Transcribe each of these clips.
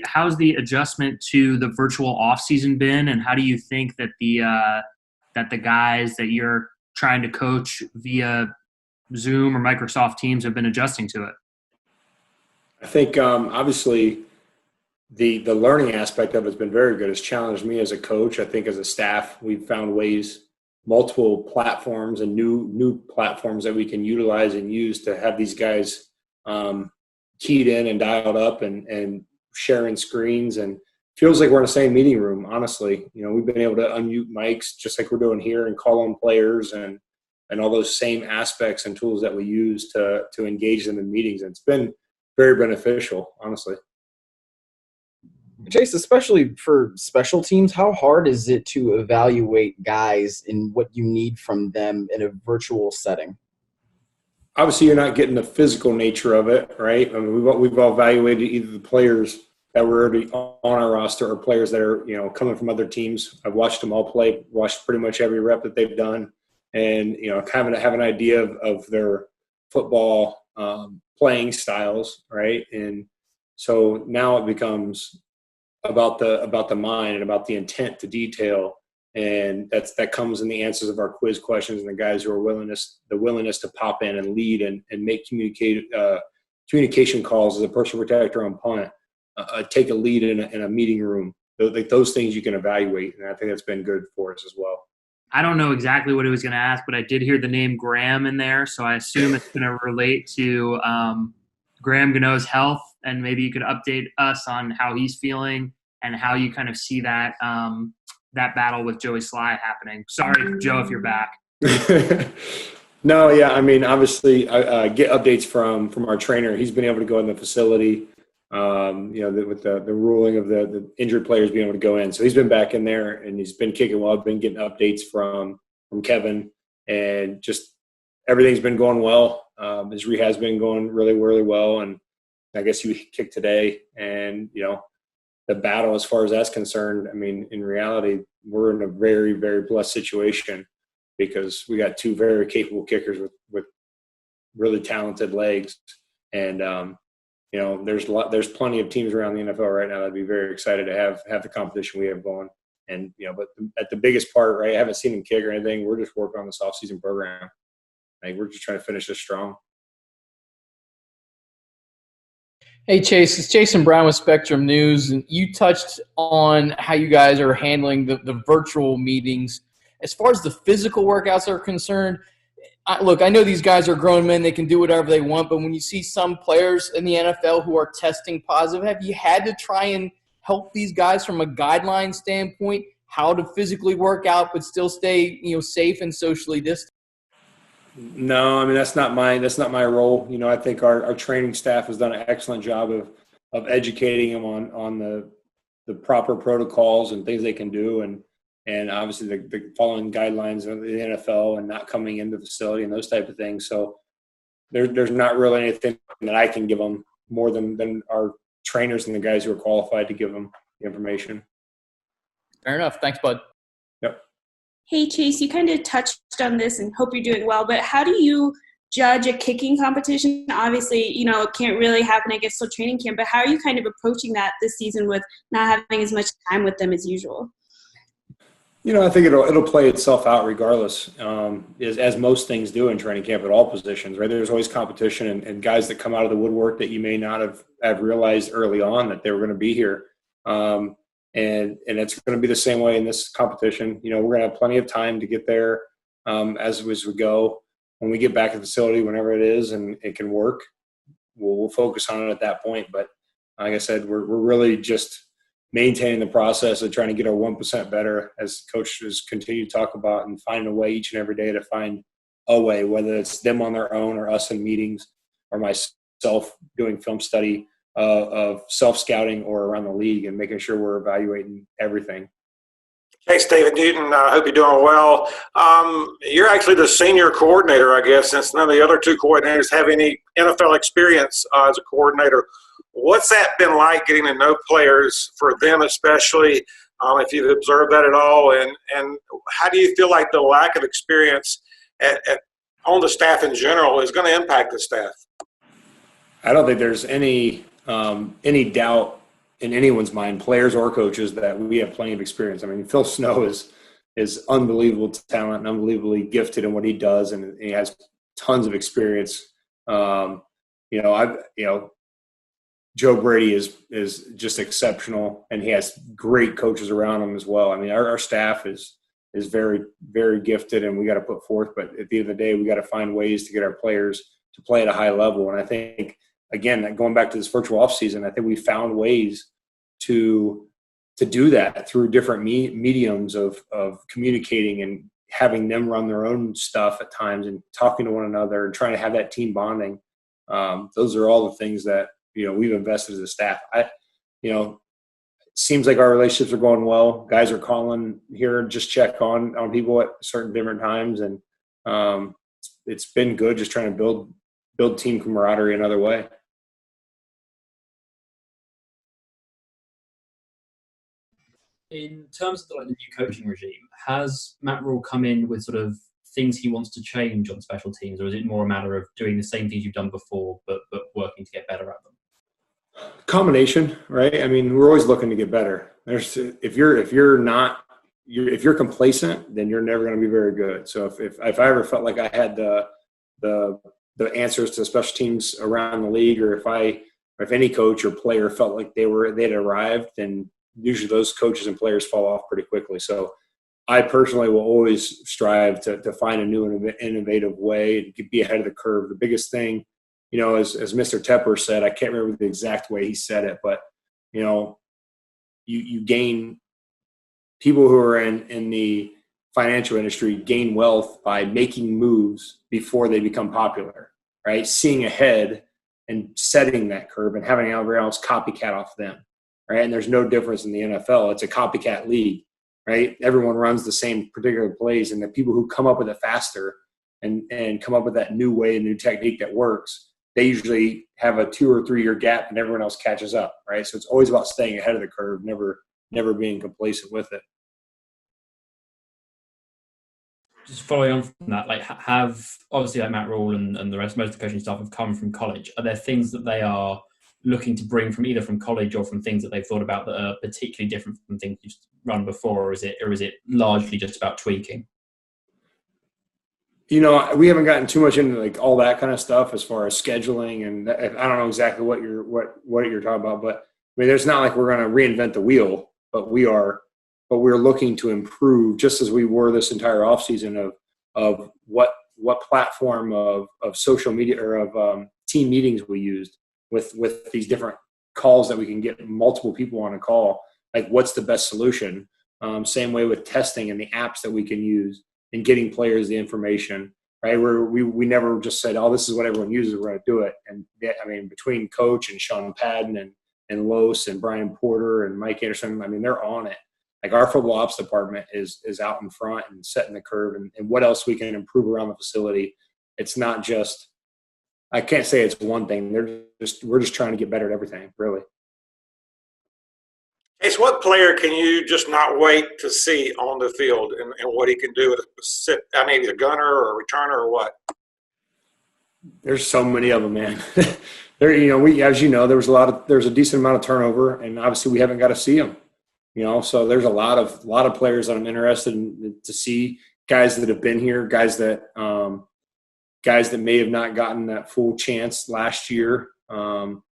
How's the adjustment to the virtual off season been, and how do you think that the guys that you're trying to coach via Zoom or Microsoft Teams have been adjusting to it? I think obviously the learning aspect of it's been very good. It's challenged me as a coach. I think as a staff, we've found ways, multiple platforms and new platforms that we can utilize and use to have these guys keyed in and dialed up and sharing screens, and feels like we're in the same meeting room. Honestly, we've been able to unmute mics just like we're doing here and call on players and all those same aspects and tools that we use to engage them in meetings. And it's been very beneficial, honestly. Chase, especially for special teams, how hard is it to evaluate guys and what you need from them in a virtual setting? Obviously, you're not getting the physical nature of it, right? I mean, we've all evaluated either the players that were already on our roster or players that are, coming from other teams. I've watched them all play, watched pretty much every rep that they've done, and, kind of have an idea of their football playing styles, right? And so now it becomes about the mind and about the intent to detail, and that comes in the answers of our quiz questions and the guys who are willingness to pop in and lead and make communication calls as a personal protector on punt, take a lead in a meeting room. Those things you can evaluate, and I think that's been good for us as well. I don't know exactly what he was going to ask, but I did hear the name Graham in there, so I assume it's going to relate to Graham Gano's health, and maybe you could update us on how he's feeling and how you kind of see that that battle with Joey Sly happening. Sorry, Joe, if you're back. No, yeah, I mean, obviously, I get updates from our trainer. He's been able to go in the facility, with the ruling of the injured players being able to go in. So he's been back in there, and he's been kicking well. I've been getting updates from Kevin, and just everything's been going well. His rehab's been going really, really well, and I guess he kicked today. And, the battle as far as that's concerned, I mean, in reality, we're in a very, very blessed situation because we got two very capable kickers with really talented legs. And, there's plenty of teams around the NFL right now that'd be very excited to have the competition we have going. And, but at the biggest part, right, I haven't seen him kick or anything. We're just working on this off-season program. Like, we're just trying to finish this strong. Hey, Chase, it's Jason Brown with Spectrum News, and you touched on how you guys are handling the virtual meetings. As far as the physical workouts are concerned, I know these guys are grown men. They can do whatever they want, but when you see some players in the NFL who are testing positive, have you had to try and help these guys from a guideline standpoint, how to physically work out but still stay, safe and socially distant? No, I mean, that's not my role. I think our training staff has done an excellent job of educating them on the proper protocols and things they can do, and obviously the following guidelines of the NFL and not coming into the facility and those type of things. So there's not really anything that I can give them more than our trainers and the guys who are qualified to give them the information. Fair enough. Thanks, bud. Yep. Hey, Chase, you kind of touched on this and hope you're doing well, but how do you judge a kicking competition? Obviously, it can't really happen, I guess, till training camp, but how are you kind of approaching that this season with not having as much time with them as usual? I think it'll play itself out regardless, as most things do in training camp at all positions, right? There's always competition and guys that come out of the woodwork that you may not have realized early on that they were going to be here. And it's going to be the same way in this competition. We're going to have plenty of time to get there as we go. When we get back to the facility, whenever it is and it can work, we'll focus on it at that point. But like I said, we're really just maintaining the process of trying to get our 1% better, as coaches continue to talk about, and finding a way each and every day to find a way, whether it's them on their own or us in meetings or myself doing film study of self-scouting or around the league and making sure we're evaluating everything. Thanks, David Newton. I hope you're doing well. You're actually the senior coordinator, I guess, since none of the other two coordinators have any NFL experience as a coordinator. What's that been like getting to know players, for them especially, if you've observed that at all? And how do you feel like the lack of experience on the staff in general is going to impact the staff? I don't think there's any doubt in anyone's mind, players or coaches, that we have plenty of experience. I mean, Phil Snow is unbelievable talent and unbelievably gifted in what he does, and he has tons of experience. Joe Brady is just exceptional, and he has great coaches around him as well. I mean, our staff is very, very gifted, and we got to put forth. But at the end of the day, we got to find ways to get our players to play at a high level. And I think, again, going back to this virtual offseason, I think we found ways to do that through different mediums of communicating and having them run their own stuff at times and talking to one another and trying to have that team bonding. Those are all the things that, we've invested as a staff. Seems like our relationships are going well. Guys are calling here, just check on people at certain different times. And it's been good just trying to build team camaraderie another way. In terms of the new coaching regime, has Matt Rule come in with sort of things he wants to change on special teams, or is it more a matter of doing the same things you've done before but working to get better at them? Combination, right? I mean, we're always looking to get better. If you're complacent, then you're never going to be very good. So if I ever felt like I had the answers to special teams around the league, or if any coach or player felt like they'd arrived, then usually those coaches and players fall off pretty quickly. So I personally will always strive to find a new and innovative way to be ahead of the curve. The biggest thing, as Mr. Tepper said, I can't remember the exact way he said it, but, you gain – people who are in the financial industry gain wealth by making moves before they become popular, right? Seeing ahead and setting that curve and having everyone else copycat off them, right? And there's no difference in the NFL. It's a copycat league, right? Everyone runs the same particular plays, and the people who come up with it faster and come up with that new way, new technique that works, they usually have a 2 or 3 year gap and everyone else catches up, right? So it's always about staying ahead of the curve, never being complacent with it. Just following on from that, have obviously Matt Rule and the rest, most of the coaching staff have come from college. Are there things that they are looking to bring from either from college or from things that they've thought about that are particularly different from things you've run before, or is it largely just about tweaking? We haven't gotten too much into all that kind of stuff as far as scheduling, and I don't know exactly what you're talking about, but I mean, there's not like we're going to reinvent the wheel, but we're looking to improve, just as we were this entire offseason of what platform of social media or of team meetings we used with these different calls that we can get multiple people on a call. Like, what's the best solution? Same way with testing and the apps that we can use and getting players the information, right? We never just said, oh, this is what everyone uses, we're going to do it. And I mean, between Coach and Sean Padden and Los and Brian Porter and Mike Anderson, I mean, they're on it. Like, our football ops department is out in front and setting the curve and what else we can improve around the facility. It's not just, I can't say it's one thing. We're just trying to get better at everything, really. Chase, what player can you just not wait to see on the field and what he can do with a gunner or a returner or what? There's so many of them, man. There, as you know, there's a decent amount of turnover, and obviously we haven't got to see them. So there's a lot of players that I'm interested in to see, guys that have been here, guys that may have not gotten that full chance last year, or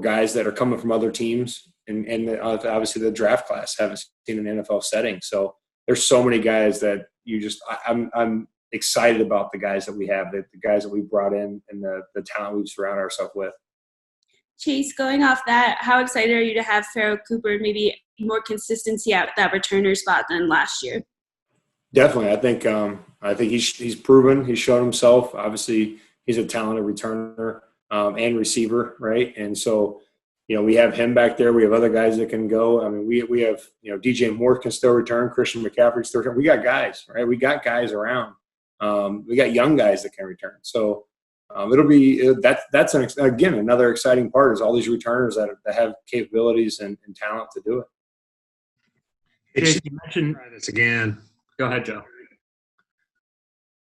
guys that are coming from other teams, and obviously the draft class haven't seen an NFL setting. So there's so many guys that I'm excited about the guys that we have, the guys that we brought in, and the talent we've surrounded ourselves with. Chase, going off that, how excited are you to have Pharoh Cooper and maybe more consistency at that returner spot than last year? Definitely. I think he's proven, he's shown himself. Obviously, he's a talented returner and receiver, right? And so, we have him back there. We have other guys that can go. I mean, we have, DJ Moore can still return. Christian McCaffrey can still return. We got guys, right? We got guys around. We got young guys that can return. So it'll be that's again another exciting part is all these returners that have capabilities and talent to do it. Chase, you mentioned – Try this again. Go ahead, Joe.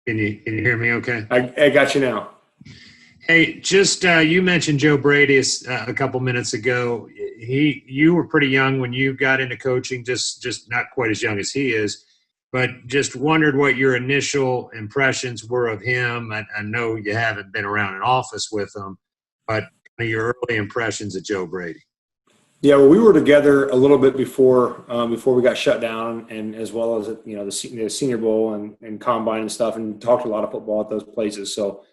Can you hear me okay? I got you now. Hey, just you mentioned Joe Brady a couple minutes ago. You were pretty young when you got into coaching, just not quite as young as he is, but just wondered what your initial impressions were of him. I know you haven't been around an office with him, but your early impressions of Joe Brady. Yeah, well, we were together a little bit before we got shut down, and as well as the Senior Bowl and Combine and stuff, and talked a lot of football at those places. So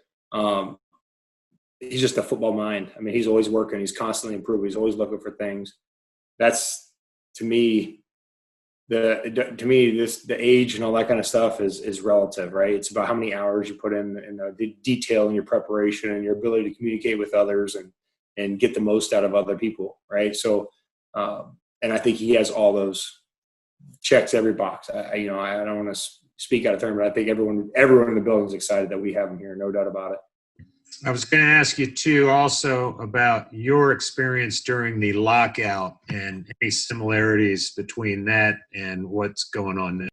he's just a football mind. I mean, he's always working. He's constantly improving. He's always looking for things. That's to me the age and all that kind of stuff is relative, right? It's about how many hours you put in the detail in your preparation and your ability to communicate with others and get the most out of other people, right? So, and I think he has all those checks every box. I don't want to speak out of turn, but I think everyone in the building is excited that we have him here, no doubt about it. I was going to ask you too, also about your experience during the lockout and any similarities between that and what's going on now.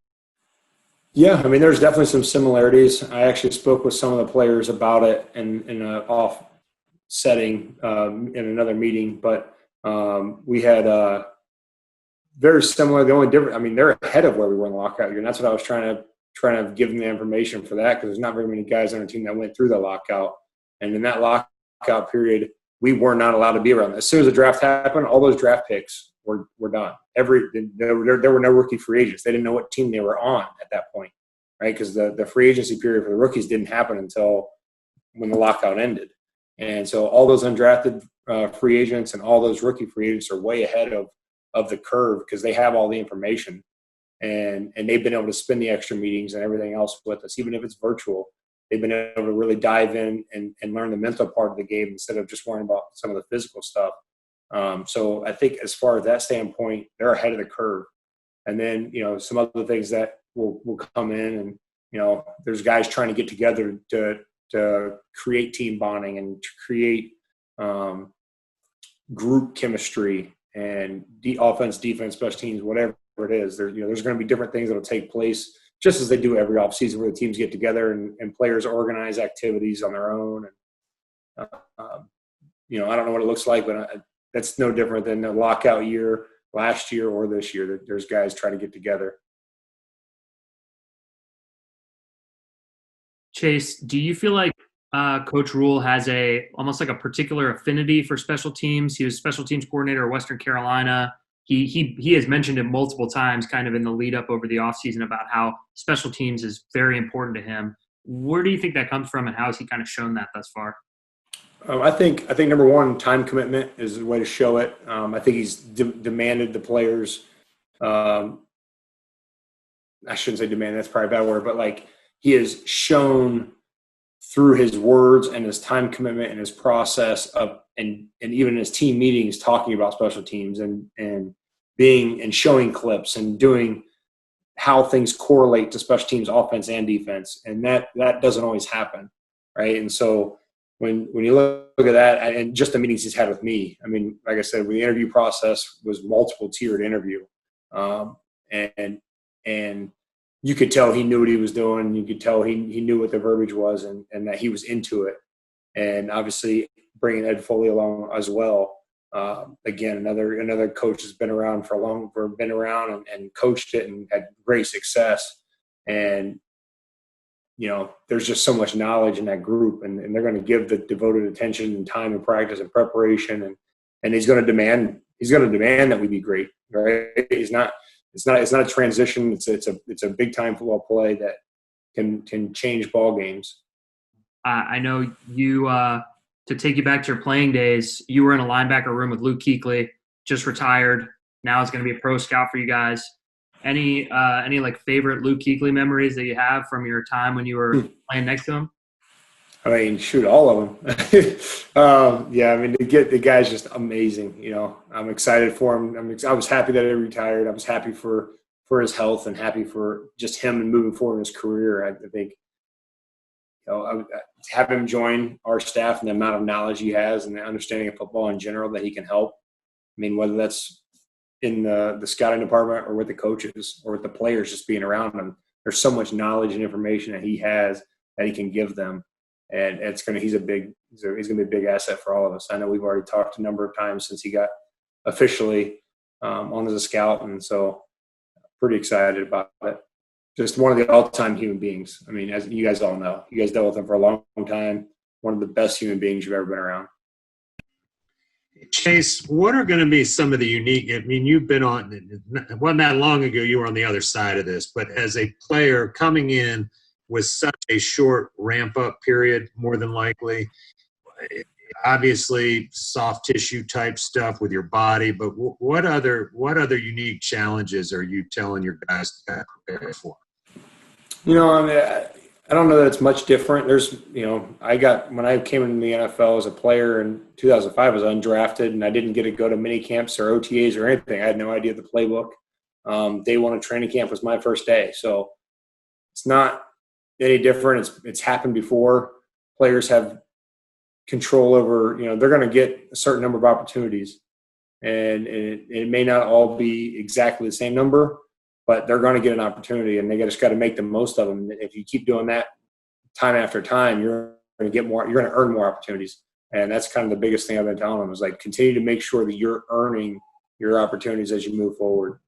Yeah, I mean, there's definitely some similarities. I actually spoke with some of the players about it in an off setting in another meeting, but we had very similar. The only difference, I mean, they're ahead of where we were in the lockout year, and that's what I was trying to give them the information for that, because there's not very many guys on our team that went through the lockout. And in that lockout period, we were not allowed to be around. As soon as the draft happened, all those draft picks were done. There were no rookie free agents. They didn't know what team they were on at that point, right? Because the free agency period for the rookies didn't happen until when the lockout ended. And so all those undrafted free agents and all those rookie free agents are way ahead of the curve, because they have all the information. And they've been able to spend the extra meetings and everything else with us, even if it's virtual. They've been able to really dive in and learn the mental part of the game instead of just worrying about some of the physical stuff. So I think as far as that standpoint, they're ahead of the curve. And then, some other things that will come in, and, there's guys trying to get together to create team bonding and to create group chemistry and offense, defense, special teams, whatever it is. There's going to be different things that will take place, just as they do every offseason, where the teams get together and players organize activities on their own. And, I don't know what it looks like, but that's no different than the lockout year last year or this year. There's guys trying to get together. Chase, do you feel like Coach Rule has almost like a particular affinity for special teams? He was special teams coordinator at Western Carolina. He has mentioned it multiple times kind of in the lead up over the offseason about how special teams is very important to him. Where do you think that comes from, and how has he kind of shown that thus far? I think number one, time commitment is the way to show it. I think he's demanded the players. I shouldn't say demand, that's probably a bad word, but like he has shown through his words and his time commitment and his process of and even his team meetings talking about special teams and being and showing clips and doing how things correlate to special teams offense and defense. And that doesn't always happen, right? And so when you look at that and just the meetings he's had with me, I mean, like I said, the interview process was multiple tiered interview. And you could tell he knew what he was doing. You could tell he knew what the verbiage was and that he was into it. And obviously bringing Ed Foley along as well. Again, another coach has been around and coached it and had great success. And, there's just so much knowledge in that group, and they're going to give the devoted attention and time and practice and preparation. And he's going to demand that we be great, right? It's not a transition. It's a big time football play that can change ball games. I know you, to take you back to your playing days, you were in a linebacker room with Luke Kuechly, just retired. Now he's going to be a pro scout for you guys. Any like favorite Luke Kuechly memories that you have from your time when you were playing next to him? I mean, shoot, all of them. Yeah, I mean, the guy's just amazing. I'm excited for him. I was happy that he retired. I was happy for his health and happy for just him and moving forward in his career. I think, have him join our staff and the amount of knowledge he has and the understanding of football in general that he can help. I mean, whether that's in the scouting department or with the coaches or with the players just being around him, there's so much knowledge and information that he has that he can give them. and he's going to be a big asset for all of us. I know we've already talked a number of times since he got officially on as a scout, and so pretty excited about it. Just one of the all-time human beings. I mean, as you guys all know, you guys dealt with him for a long time. One of the best human beings you've ever been around. Chase, what are going to be some of the unique? I mean, you've been on. It wasn't that long ago you were on the other side of this, but as a player coming in with such a short ramp-up period, more than likely, obviously soft tissue type stuff with your body. But what other unique challenges are you telling your guys to prepare for? I mean, I don't know that it's much different. There's, when I came into the NFL as a player in 2005, I was undrafted, and I didn't get to go to mini camps or OTAs or anything. I had no idea the playbook. Day one of training camp was my first day. So it's not any different. It's happened before. Players have control over, they're going to get a certain number of opportunities, and it may not all be exactly the same number, but they're going to get an opportunity, and they just got to make the most of them. If you keep doing that time after time, you're going to get more. You're going to earn more opportunities, and that's kind of the biggest thing I've been telling them is, like, continue to make sure that you're earning your opportunities as you move forward.